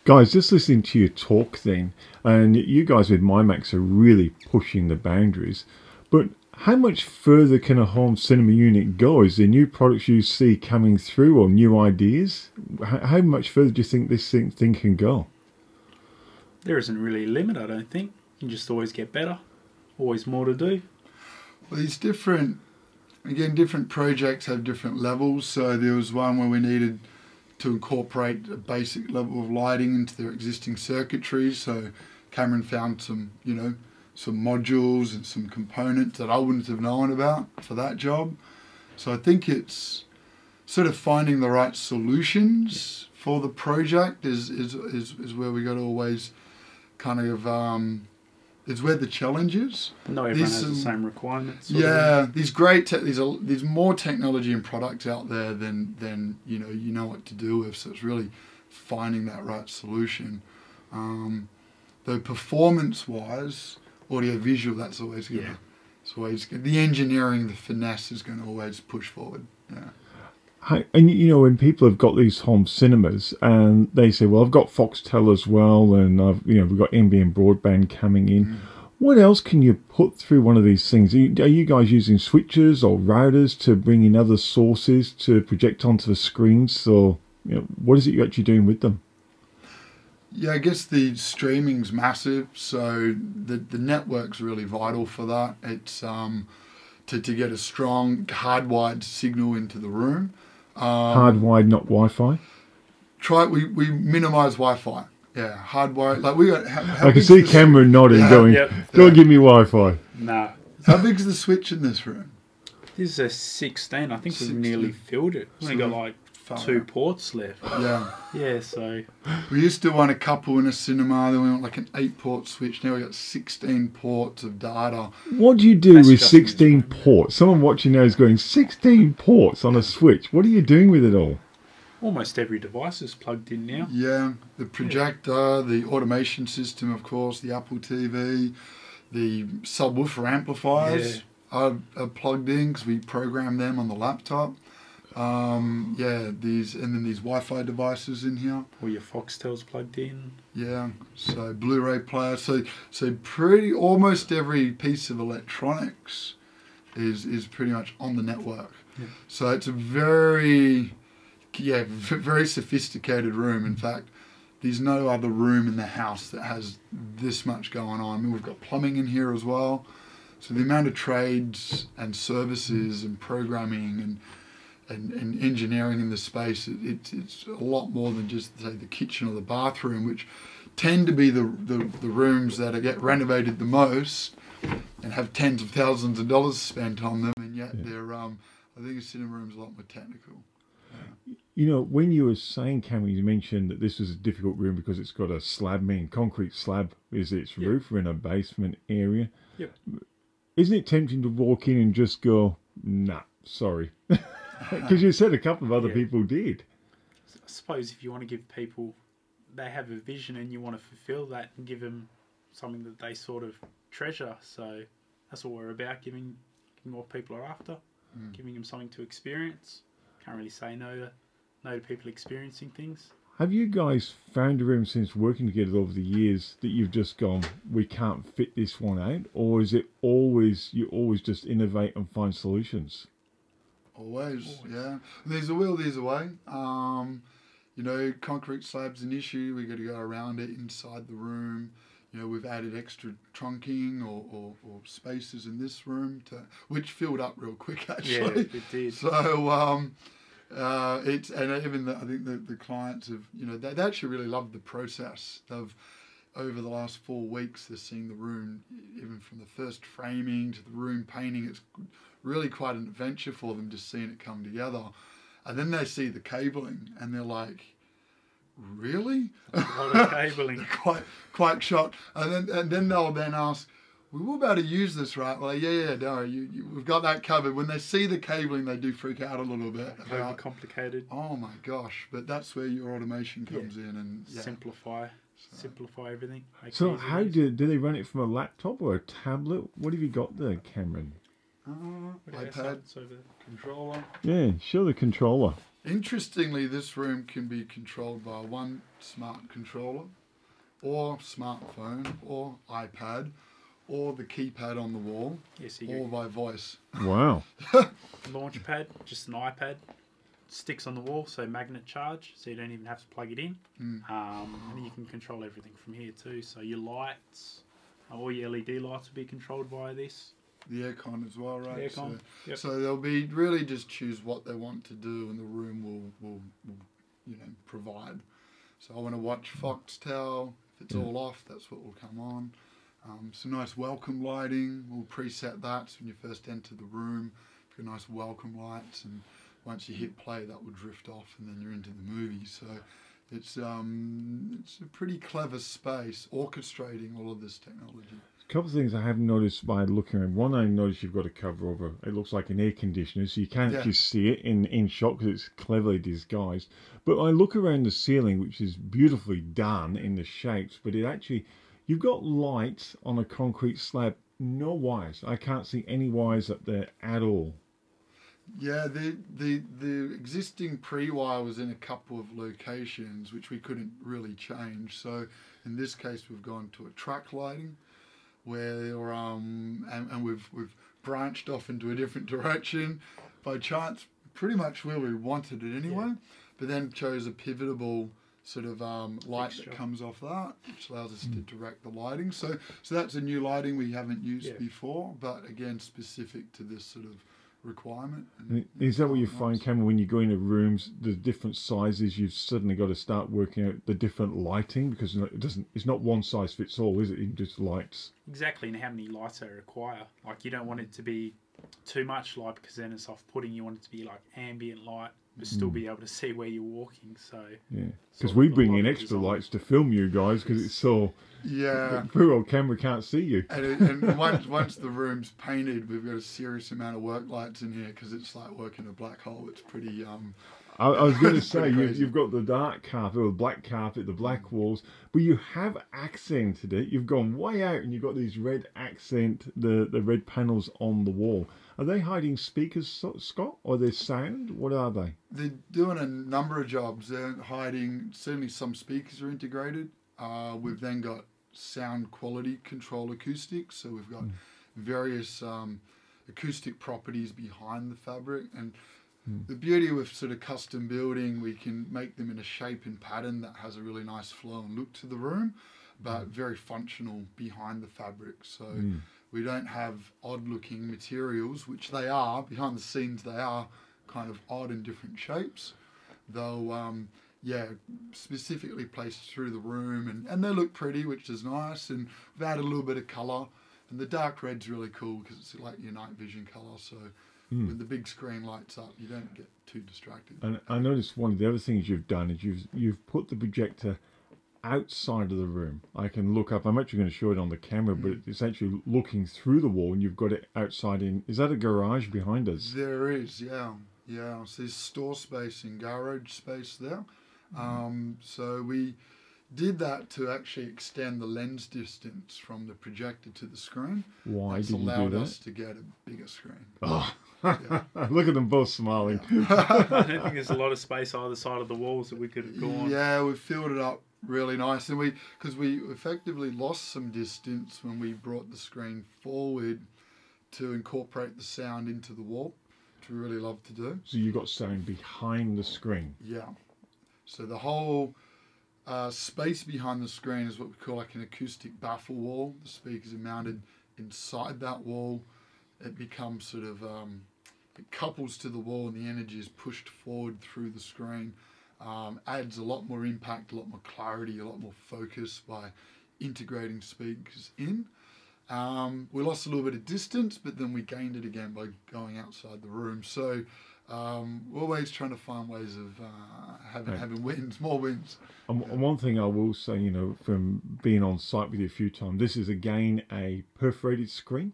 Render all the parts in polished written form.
Guys, just listening to your talk then, and you guys with MyMax are really pushing the boundaries, but how much further can a home cinema unit go? Is there new products you see coming through or new ideas? How much further do you think this thing can go? There isn't really a limit, I don't think. You can just always get better, always more to do. Well, these different projects have different levels. So there was one where we needed to incorporate a basic level of lighting into their existing circuitry. So Cameron found some modules and some components that I wouldn't have known about for that job. So I think it's sort of finding the right solutions for the project is where we got to always kind of it's where the challenge is. Not everyone has the same requirements. Yeah, there's more technology and products out there than you know what to do with. So it's really finding that right solution. Though performance-wise, audio-visual, that's always gonna. Yeah. It's always good. The engineering, the finesse is going to always push forward. Yeah. And when people have got these home cinemas and they say, well, I've got Foxtel as well, and we've got NBN broadband coming in. What else can you put through one of these things? Are you guys using switches or routers to bring in other sources to project onto the screens? Or what is it you're actually doing with them? Yeah, I guess the streaming's massive, so the network's really vital for that. It's to get a strong hardwired signal into the room. Hardwired, not Wi-Fi? We minimise Wi-Fi. Yeah, hardwired. Like we got. I can see Cameron nodding, going, "Don't give me Wi-Fi." Nah. How big's the switch in this room? This is a 16. I think we've nearly filled it. We've only got like 2 ports left. Yeah. Yeah, so... We used to want a couple in a cinema, then we want like an 8-port switch. Now we got 16 ports of data. What do you do with 16 ports? Someone watching now is going, 16 ports on a switch. What are you doing with it all? Almost every device is plugged in now. Yeah, the projector, the automation system, of course, the Apple TV, the subwoofer amplifiers are plugged in because we program them on the laptop. These Wi-Fi devices in here. Or your Foxtel's plugged in. Yeah, so Blu-ray player. So pretty almost every piece of electronics is pretty much on the network. Yeah. So it's a very sophisticated room. In fact, there's no other room in the house that has this much going on. I mean, we've got plumbing in here as well. So the amount of trades and services and programming and engineering in the space, it's a lot more than just, say, the kitchen or the bathroom, which tend to be the rooms that get renovated the most and have tens of thousands of dollars spent on them, and yet they're, I think a cinema room's a lot more technical. Yeah. When you were saying, Cameron, you mentioned that this was a difficult room because it's got a concrete slab is its roof. We're in a basement area. Yep. Isn't it tempting to walk in and just go, nah, sorry? Because you said a couple of other people did. I suppose if you want to give people, they have a vision and you want to fulfill that and give them something that they sort of treasure. So that's what we're about, giving what people are after, giving them something to experience. Can't really say no to people experiencing things. Have you guys found a room since working together over the years that you've just gone, we can't fit this one out? Or is it you always just innovate and find solutions? Always, yeah. There's a will, there's a way. Concrete slab's an issue. We got to go around it inside the room. We've added extra trunking or spaces in this room which filled up real quick actually. Yeah, it did. So I think the clients have they actually really loved the process. Over the last 4 weeks, they're seeing the room, even from the first framing to the room painting. It's really quite an adventure for them, just seeing it come together. And then they see the cabling and they're like, really? A lot of cabling. quite shocked. And then they'll then ask, we will be able to use this, right? Well, no, we've got that covered. When they see the cabling, they do freak out a little bit. Overcomplicated. Oh my gosh. But that's where your automation comes in and simplify everything. So how do they run it from a laptop or a tablet? What have you got there, Cameron? iPad, controller. Yeah, show the controller. Interestingly, this room can be controlled by one smart controller, or smartphone, or iPad, or the keypad on the wall, Yes, you or get by voice. Wow. launch pad, just an iPad, sticks on the wall, so magnet charge, so you don't even have to plug it in. And you can control everything from here too. So your lights, all your LED lights will be controlled by this. The aircon as well, right? Aircon, yep. So they'll be really just choose what they want to do, and the room will provide. So I want to watch Foxtel. If it's all off, that's what will come on. Some nice welcome lighting. We'll preset that so when you first enter the room. Got nice welcome lights, and once you hit play, that will drift off, and then you're into the movie. So it's a pretty clever space, orchestrating all of this technology. A couple of things I haven't noticed by looking around. One, I noticed you've got a cover over. It looks like an air conditioner, so you can't actually see it in shot because it's cleverly disguised. But I look around the ceiling, which is beautifully done in the shapes, but it actually, you've got lights on a concrete slab, no wires. I can't see any wires up there at all. Yeah, the existing pre-wire was in a couple of locations which we couldn't really change. So in this case, we've gone to a track lighting, where and we've branched off into a different direction by chance, pretty much where we wanted it anyway. Yeah. But then chose a pivotable sort of light that comes off that, which allows us to direct the lighting. So that's a new lighting we haven't used before, but again specific to this sort of requirement. And is that what you find, Cameron, when you go into rooms, the different sizes, you've suddenly got to start working out the different lighting, because it's not one size fits all, is it? You just lights. Exactly, and how many lights they require. Like, you don't want it to be too much light, because then it's off-putting. You want it to be like ambient light, but still be able to see where you're walking. So yeah, because we bring in extra lights to film you guys, because it's so poor old camera can't see you. And once the room's painted, we've got a serious amount of work lights in here, because it's like working a black hole. It's pretty I was going to say, you've got the dark carpet, or the black carpet, the black walls, but you have accented it. You've gone way out, and you've got these red accent, the red panels on the wall. Are they hiding speakers, Scott, or their sound? What are they? They're doing a number of jobs. They're hiding, certainly some speakers are integrated. We've then got sound quality control acoustics. So we've got various acoustic properties behind the fabric. And the beauty with sort of custom building, we can make them in a shape and pattern that has a really nice flow and look to the room, but very functional behind the fabric. So we don't have odd looking materials, which they are, behind the scenes they are kind of odd in different shapes, though specifically placed through the room, and they look pretty, which is nice, and we've added a little bit of colour, and the dark red's really cool because it's like your night vision colour, so when the big screen lights up, you don't get too distracted. And I noticed one of the other things you've done is you've put the projector outside of the room. I can look up, I'm actually going to show it on the camera, but it's actually looking through the wall, and you've got it outside in, is that a garage behind us? There is, yeah. So there's store space and garage space there. So we did that to actually extend the lens distance from the projector to the screen. Why did you do that? Allowed us to get a bigger screen. Oh. Look at them both smiling. I don't think there's a lot of space either side of the walls that we could have gone. Yeah, we filled it up really nice, and because we effectively lost some distance when we brought the screen forward to incorporate the sound into the wall, which we really love to do. So you got sound behind the screen. Yeah. So the whole space behind the screen is what we call like an acoustic baffle wall. The speakers are mounted inside that wall. It becomes sort of it couples to the wall, and the energy is pushed forward through the screen. Adds a lot more impact, a lot more clarity, a lot more focus by integrating speakers in. We lost a little bit of distance, but then we gained it again by going outside the room. So we're always trying to find ways of having wins, more wins. And one thing I will say, from being on site with you a few times, this is again a perforated screen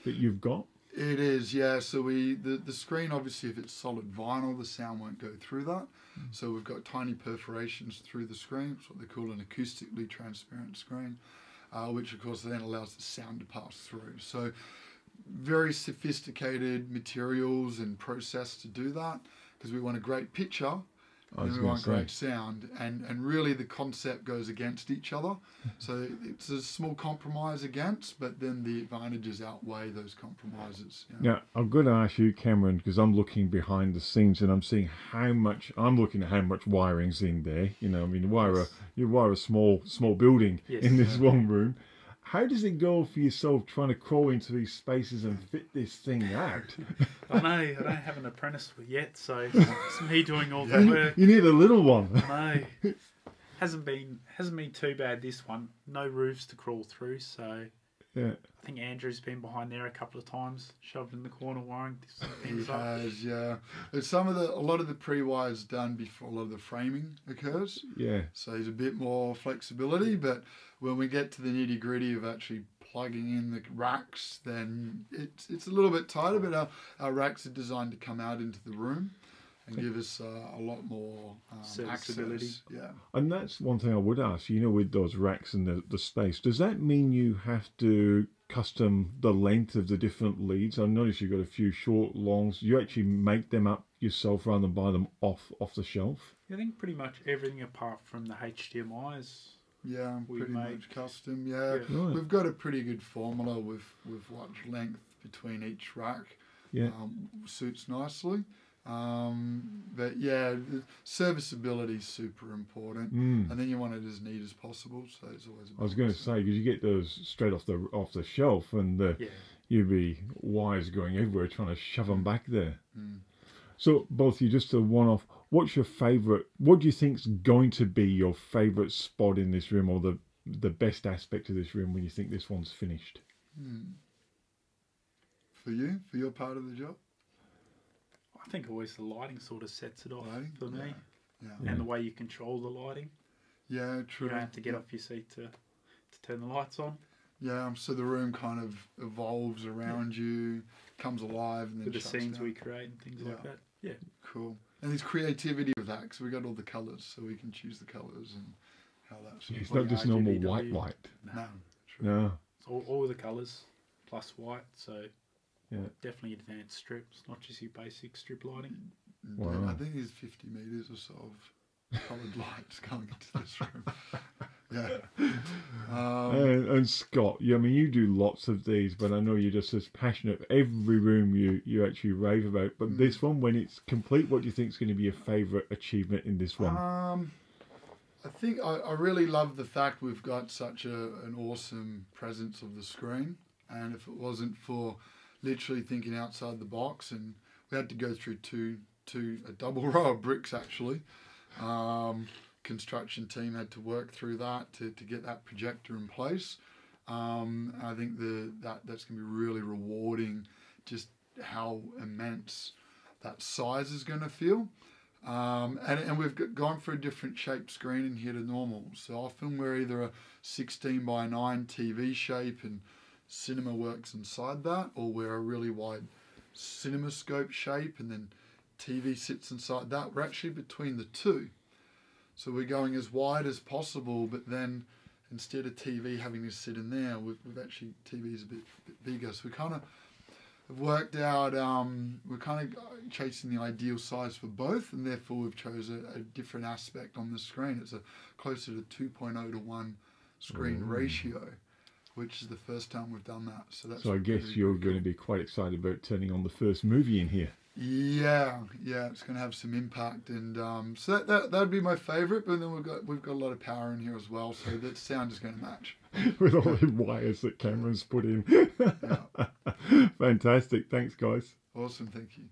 that you've got. It is, yeah. So the screen, obviously, if it's solid vinyl, the sound won't go through that. So we've got tiny perforations through the screen. It's what they call an acoustically transparent screen, which of course then allows the sound to pass through. So very sophisticated materials and process to do that. because we want a great picture. I And was we gonna want say. great sound, and really the concept goes against each other. So it's a small compromise against, but then the advantages outweigh those compromises. You know? Now, I'm going to ask you, Cameron, because I'm looking behind the scenes and I'm seeing I'm looking at how much wiring's in there. You know, I mean, you wire a small building Yes. in this one room. How does it go for yourself trying to crawl into these spaces and fit this thing out? I know, I don't have an apprentice yet, so it's me doing all the work. You need a little one. I know. Hasn't been too bad, this one. No roofs to crawl through, so Yeah. I think Andrew's been behind there a couple of times, shoved in the corner wiring He things up. has, yeah. There's a lot of the pre-wires done before a lot of the framing occurs. Yeah. So there's a bit more flexibility, but when we get to the nitty gritty of actually plugging in the racks, then it's a little bit tighter. But our racks are designed to come out into the room and give us a lot more Serviceability. access. Yeah. And that's one thing I would ask, you know, with those racks and the space, does that mean you have to custom the length of the different leads? I noticed you've got a few short, longs. You actually make them up yourself rather than buy them off the shelf? I think pretty much everything apart from the HDMI is Yeah, We pretty made- much custom. Yeah, Yeah. Right. we've got a pretty good formula with what length between each rack Yeah. suits nicely. But yeah, the serviceability is super important, and then you want it as neat as possible. So it's always. I was going to say, because you get those straight off the shelf, and yeah. you'd be wires going everywhere trying to shove them back there. Mm. So both of you, just a one-off, what's your favourite, what do you think's going to be your favourite spot in this room, or the best aspect of this room when you think this one's finished? For you, for your part of the job. I think always the lighting sort of sets it off Lighting? for me. Yeah. And the way you control the lighting. Yeah, true. You don't have to get off your seat to turn the lights on. Yeah, so the room kind of evolves around you, comes alive, and then With the shuts scenes down. we create and things like Yeah. that. Yeah. Cool. And there's creativity with that because we got all the colours, so we can choose the colours and how that's. It's Well, not just yeah, normal RGBW. white light. No, true. No. It's all the colours plus white, so Yeah. definitely advanced strips, not just your basic strip lighting. Wow. I think there's 50 metres or so of coloured lights going into this room. Yeah. And Scott, I mean, you do lots of these, but I know you're just as passionate. Every room you actually rave about. But this one, when it's complete, what do you think is going to be your favourite achievement in this one? I think I really love the fact we've got such an awesome presence of the screen. And if it wasn't for literally thinking outside the box, and we had to go through a double row of bricks actually. Construction team had to work through that to get that projector in place. I think that's going to be really rewarding, just how immense that size is going to feel. And we've gone for a different shaped screen in here to normal. So often we're either a 16:9 TV shape and cinema works inside that, or we're a really wide CinemaScope shape and then TV sits inside that. We're actually between the two. So we're going as wide as possible, but then instead of TV having to sit in there, we've actually, TV's a bit bigger. So we kind of have worked out, we're kind of chasing the ideal size for both, and therefore we've chosen a different aspect on the screen. It's a closer to 2.0 to 1 screen ratio, which is the first time we've done that. So I guess really, you're really going to be quite excited about turning on the first movie in here. Yeah, it's going to have some impact, and so that'd be my favourite. But then we've got a lot of power in here as well, so the sound is going to match. With all the wires that Cameron's put in. Fantastic. Thanks, guys. Awesome, thank you.